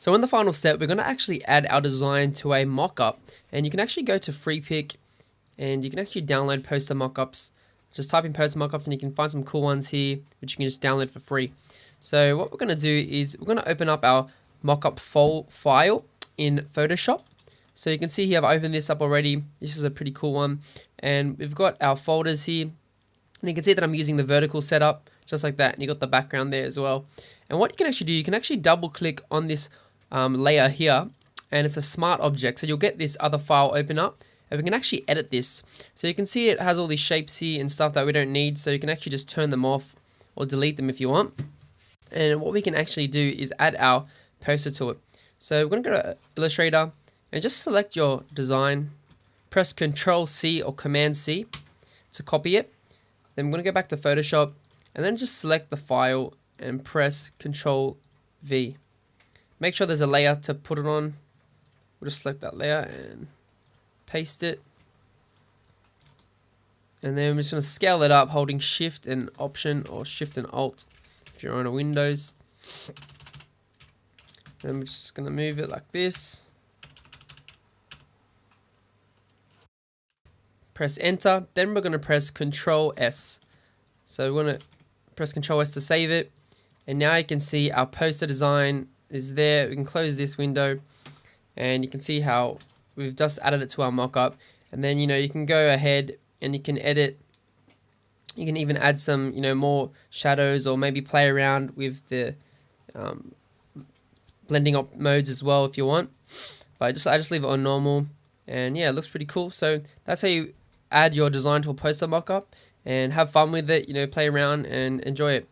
So in the final step, we're going to actually add our design to a mockup, and you can actually go to Freepik and you can actually download poster mockups. Just type in poster mockups and you can find some cool ones here which you can just download for free. So what we're going to do is we're going to open up our mockup file in Photoshop. So you can see here I've opened this up already. This is a pretty cool one, and we've got our folders here, and you can see that I'm using the vertical setup just like that, and you got the background there as well. And what you can actually do, you can actually double click on this layer here, and it's a smart object, so you'll get this other file open up, and we can actually edit this. So you can see it has all these shapes here and stuff that we don't need, so you can actually just turn them off or delete them if you want. And what we can actually do is add our poster to it. So we're going to go to Illustrator and just select your design, press Ctrl C or Command C to copy it. Then we're going to go back to Photoshop and then just select the file and press Ctrl V. Make sure there's a layer to put it on. We'll just select that layer and paste it. And then we're just going to scale it up holding Shift and Option or Shift and Alt if you're on a Windows. Then we're just going to move it like this. Press Enter. Then we're going to press Control S. So we're going to press Control S to save it. And now you can see our poster design is there. We can close this window and you can see how we've just added it to our mockup. And then, you can go ahead and you can edit. You can even add some, more shadows or maybe play around with the blending up modes as well if you want. But I just leave it on normal, and yeah, it looks pretty cool. So that's how you add your design to a poster mockup and have fun with it, play around and enjoy it.